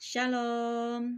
Shalom.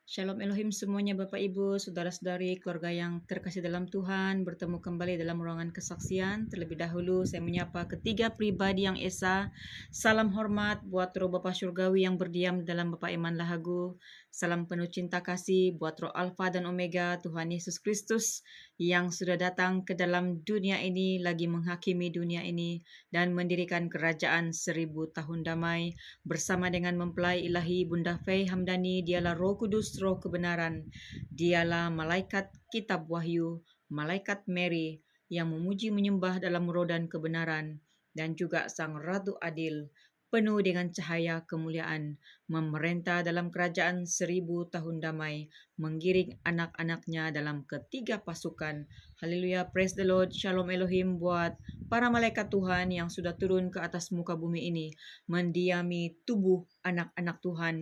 Shalom Elohim semuanya Bapak Ibu, Saudara-saudari, keluarga yang terkasih dalam Tuhan. Bertemu kembali dalam ruangan kesaksian. Terlebih dahulu saya menyapa ketiga pribadi yang esa. Salam hormat buat roh Bapa Surgawi yang berdiam dalam Bapak Iman Lahagu. Salam penuh cinta kasih buat roh Alfa dan Omega, Tuhan Yesus Kristus yang sudah datang ke dalam dunia ini, lagi menghakimi dunia ini dan mendirikan kerajaan 1000 tahun damai bersama dengan mempelai ilahi Bunda Fei Hamdani. Dialah Roh Kudus, Roh kebenaran. Dialah malaikat kitab wahyu, malaikat Mary yang memuji menyembah dalam roh dan kebenaran, dan juga Sang Ratu Adil, penuh dengan cahaya kemuliaan, memerintah dalam kerajaan 1000 tahun damai, menggiring anak-anaknya dalam ketiga pasukan. Haleluya, praise the Lord, shalom Elohim buat para malaikat Tuhan yang sudah turun ke atas muka bumi ini, mendiami tubuh anak-anak Tuhan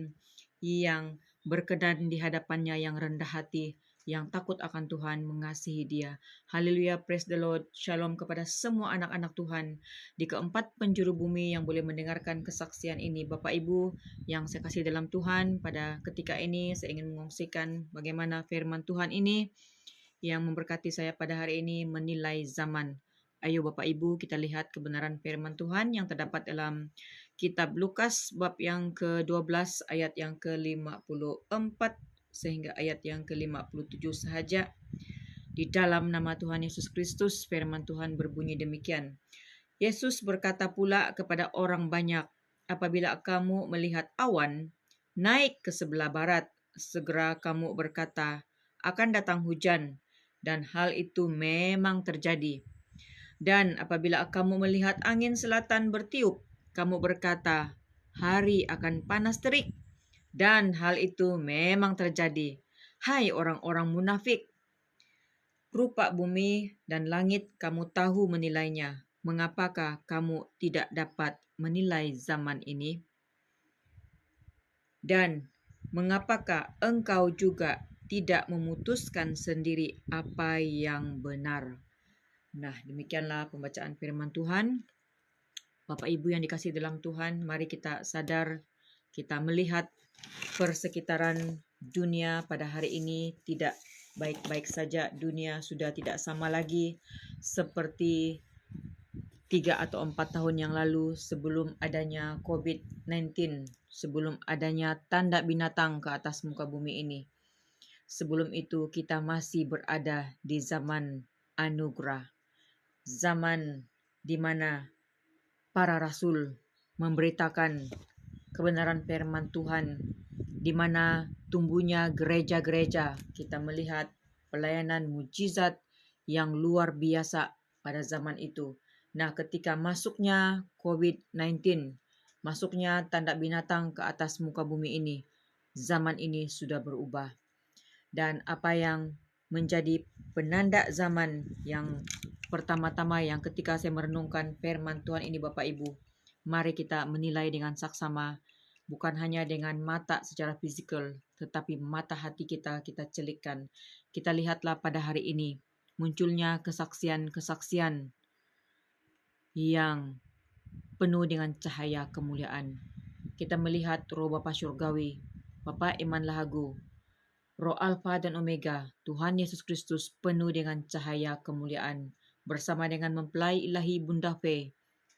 yang berkenan di hadapannya, yang rendah hati, yang takut akan Tuhan, mengasihi Dia. Haleluya, praise the Lord. Shalom kepada semua anak-anak Tuhan di keempat penjuru bumi yang boleh mendengarkan kesaksian ini. Bapak Ibu yang saya kasih dalam Tuhan, pada ketika ini saya ingin mengungsikan bagaimana firman Tuhan ini yang memberkati saya pada hari ini, menilai zaman. Ayo Bapak Ibu kita lihat kebenaran firman Tuhan yang terdapat dalam kitab Lukas bab yang ke-12 ayat yang ke-54 sehingga ayat yang ke-57 sahaja. Di dalam nama Tuhan Yesus Kristus, firman Tuhan berbunyi demikian. Yesus berkata pula kepada orang banyak, apabila kamu melihat awan naik ke sebelah barat, segera kamu berkata, akan datang hujan, dan hal itu memang terjadi. Dan apabila kamu melihat angin selatan bertiup, kamu berkata, hari akan panas terik, dan hal itu memang terjadi. Hai orang-orang munafik, rupa bumi dan langit kamu tahu menilainya. Mengapakah kamu tidak dapat menilai zaman ini? Dan mengapakah engkau juga tidak memutuskan sendiri apa yang benar? Nah, demikianlah pembacaan firman Tuhan. Bapak Ibu yang dikasihi dalam Tuhan, mari kita sadar, kita melihat persekitaran dunia pada hari ini tidak baik-baik saja. Dunia sudah tidak sama lagi seperti 3 atau 4 tahun yang lalu sebelum adanya COVID-19, sebelum adanya tanda binatang ke atas muka bumi ini. Sebelum itu kita masih berada di zaman anugerah, zaman di mana para rasul memberitakan kebenaran firman Tuhan, di mana tumbuhnya gereja-gereja. Kita melihat pelayanan mujizat yang luar biasa pada zaman itu. Nah, ketika masuknya COVID-19, masuknya tanda binatang ke atas muka bumi ini, zaman ini sudah berubah. Dan apa yang menjadi penanda zaman yang pertama-tama, yang ketika saya merenungkan firman Tuhan ini Bapak Ibu, mari kita menilai dengan saksama, bukan hanya dengan mata secara fisikal, tetapi mata hati kita celikkan. Kita lihatlah pada hari ini munculnya kesaksian-kesaksian yang penuh dengan cahaya kemuliaan. Kita melihat roh Bapa Surgawi, Bapa Iman Lahagu, Roh Alfa dan Omega, Tuhan Yesus Kristus penuh dengan cahaya kemuliaan, bersama dengan mempelai ilahi Bunda Fe,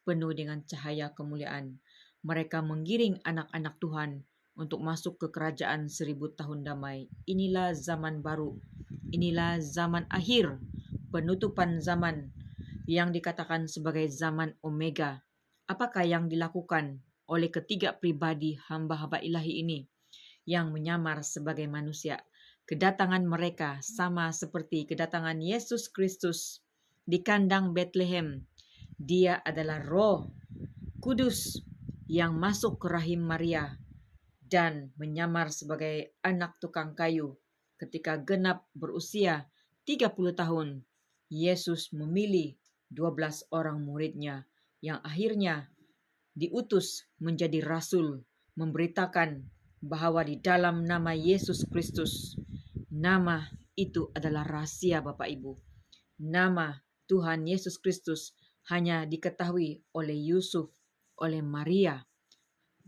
penuh dengan cahaya kemuliaan. Mereka menggiring anak-anak Tuhan untuk masuk ke kerajaan 1000 tahun damai. Inilah zaman baru, inilah zaman akhir, penutupan zaman yang dikatakan sebagai zaman Omega. Apakah yang dilakukan oleh ketiga pribadi hamba-hamba ilahi ini yang menyamar sebagai manusia? Kedatangan mereka sama seperti kedatangan Yesus Kristus di kandang Bethlehem. Dia adalah Roh Kudus yang masuk ke rahim Maria dan menyamar sebagai anak tukang kayu. Ketika genap berusia 30 tahun, Yesus memilih 12 orang muridnya yang akhirnya diutus menjadi rasul, memberitakan bahwa di dalam nama Yesus Kristus, nama itu adalah rahasia Bapak Ibu. Nama Tuhan Yesus Kristus hanya diketahui oleh Yusuf, oleh Maria,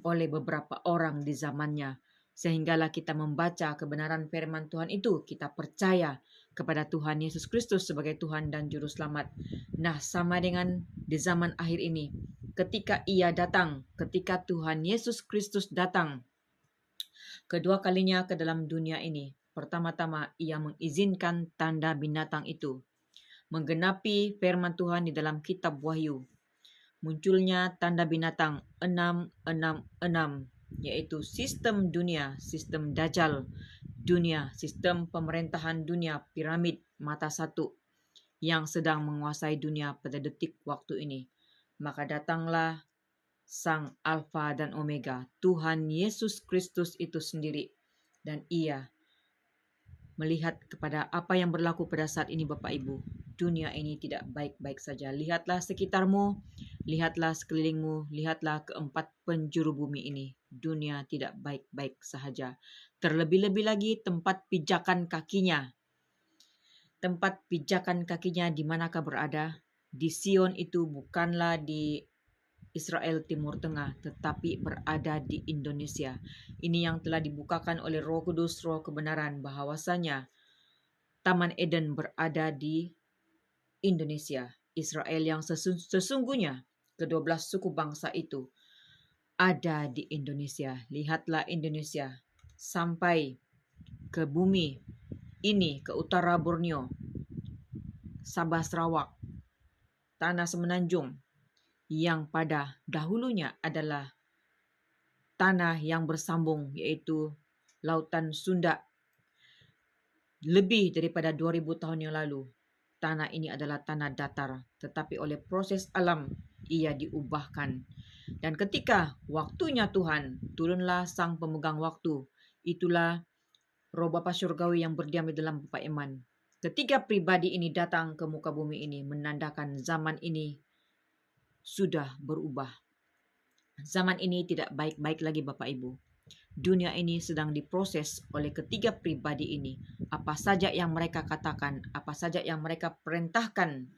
oleh beberapa orang di zamannya. Sehinggalah kita membaca kebenaran firman Tuhan itu, kita percaya kepada Tuhan Yesus Kristus sebagai Tuhan dan Juru Selamat. Nah, sama dengan di zaman akhir ini, ketika Ia datang, ketika Tuhan Yesus Kristus datang kedua kalinya ke dalam dunia ini, pertama-tama Ia mengizinkan tanda binatang itu, menggenapi firman Tuhan di dalam kitab Wahyu. Munculnya tanda binatang 666, yaitu sistem dunia, sistem Dajjal dunia, sistem pemerintahan dunia, piramid mata satu yang sedang menguasai dunia pada detik waktu ini. Maka datanglah Sang Alfa dan Omega, Tuhan Yesus Kristus itu sendiri. Dan Ia melihat kepada apa yang berlaku pada saat ini, Bapak Ibu. Dunia ini tidak baik-baik saja. Lihatlah sekitarmu, lihatlah sekelilingmu, lihatlah keempat penjuru bumi ini. Dunia tidak baik-baik saja. Terlebih-lebih lagi tempat pijakan kakinya. Tempat pijakan kakinya di manakah berada? Di Sion itu bukanlah di Israel Timur Tengah, tetapi berada di Indonesia. Ini yang telah dibukakan oleh Roh Kudus, Roh kebenaran, bahwasanya Taman Eden berada di Indonesia. Israel yang sesungguhnya ke-12 suku bangsa itu ada di Indonesia. Lihatlah Indonesia sampai ke bumi ini, ke utara Borneo, Sabah Sarawak, tanah semenanjung, yang pada dahulunya adalah tanah yang bersambung, yaitu Lautan Sunda. Lebih daripada 2000 tahun yang lalu, tanah ini adalah tanah datar, tetapi oleh proses alam ia diubahkan. Dan ketika waktunya Tuhan, turunlah Sang Pemegang Waktu. Itulah Roh Bapa Surgawi yang berdiam di dalam Bapa Iman. Ketiga pribadi ini datang ke muka bumi ini, menandakan zaman ini sudah berubah. Zaman ini tidak baik-baik lagi, Bapak Ibu. Dunia ini sedang diproses oleh ketiga pribadi ini. Apa saja yang mereka katakan, apa saja yang mereka perintahkan,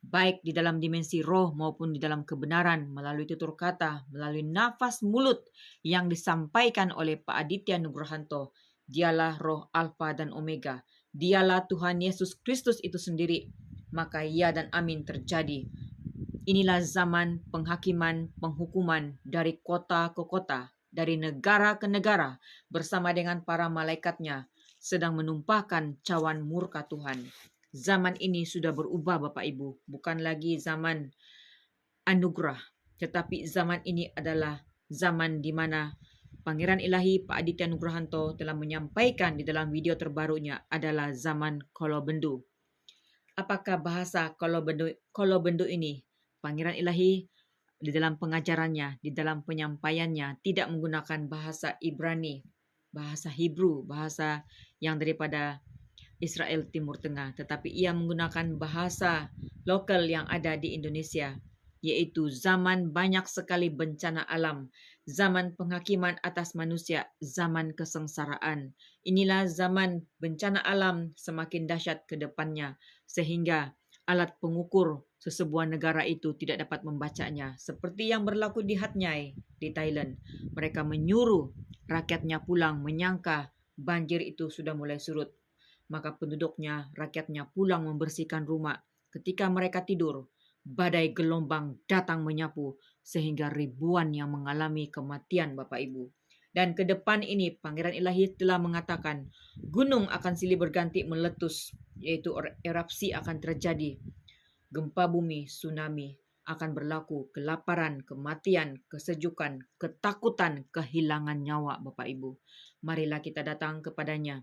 baik di dalam dimensi roh maupun di dalam kebenaran, melalui tutur kata, melalui nafas mulut yang disampaikan oleh Pak Aditya Nugrahanto. Dialah roh Alfa dan Omega. Dialah Tuhan Yesus Kristus itu sendiri. Maka ya dan amin terjadi. Inilah zaman penghakiman, penghukuman dari kota ke kota, dari negara ke negara, bersama dengan para malaikatnya, sedang menumpahkan cawan murka Tuhan. Zaman ini sudah berubah, Bapak Ibu. Bukan lagi zaman anugerah, tetapi zaman ini adalah zaman di mana Pangeran Ilahi Pak Aditya Nugrahanto telah menyampaikan di dalam video terbarunya adalah zaman kolobendu. Apakah bahasa kolobendu ini? Pangeran Ilahi di dalam pengajarannya, di dalam penyampaiannya tidak menggunakan bahasa Ibrani, bahasa Hebrew, bahasa yang daripada Israel Timur Tengah, tetapi ia menggunakan bahasa lokal yang ada di Indonesia, yaitu zaman banyak sekali bencana alam, zaman penghakiman atas manusia, zaman kesengsaraan. Inilah zaman bencana alam semakin dahsyat ke depannya, sehingga alat pengukur sesebuah negara itu tidak dapat membacanya. Seperti yang berlaku di Hat Yai di Thailand. Mereka menyuruh rakyatnya pulang menyangka banjir itu sudah mulai surut. Maka penduduknya, rakyatnya pulang membersihkan rumah. Ketika mereka tidur, badai gelombang datang menyapu sehingga ribuan yang mengalami kematian, Bapak Ibu. Dan ke depan ini Pangeran Ilahi telah mengatakan gunung akan silih berganti meletus, yaitu erupsi akan terjadi. Gempa bumi, tsunami akan berlaku, kelaparan, kematian, kesejukan, ketakutan, kehilangan nyawa, Bapak Ibu. Marilah kita datang kepadanya.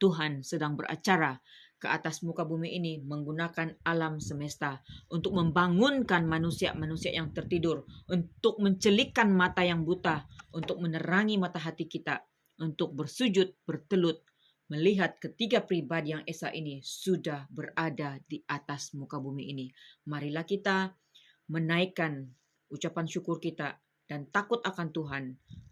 Tuhan sedang beracara ke atas muka bumi ini menggunakan alam semesta untuk membangunkan manusia-manusia yang tertidur, untuk mencelikkan mata yang buta, untuk menerangi mata hati kita, untuk bersujud, bertelut, melihat ketiga pribadi yang esa ini sudah berada di atas muka bumi ini. Marilah kita menaikkan ucapan syukur kita dan takut akan Tuhan,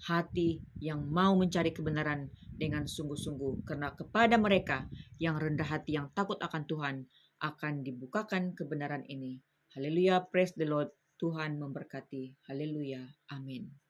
hati yang mau mencari kebenaran dengan sungguh-sungguh, karena kepada mereka yang rendah hati yang takut akan Tuhan akan dibukakan kebenaran ini. Haleluya, praise the Lord. Tuhan memberkati. Haleluya, amin.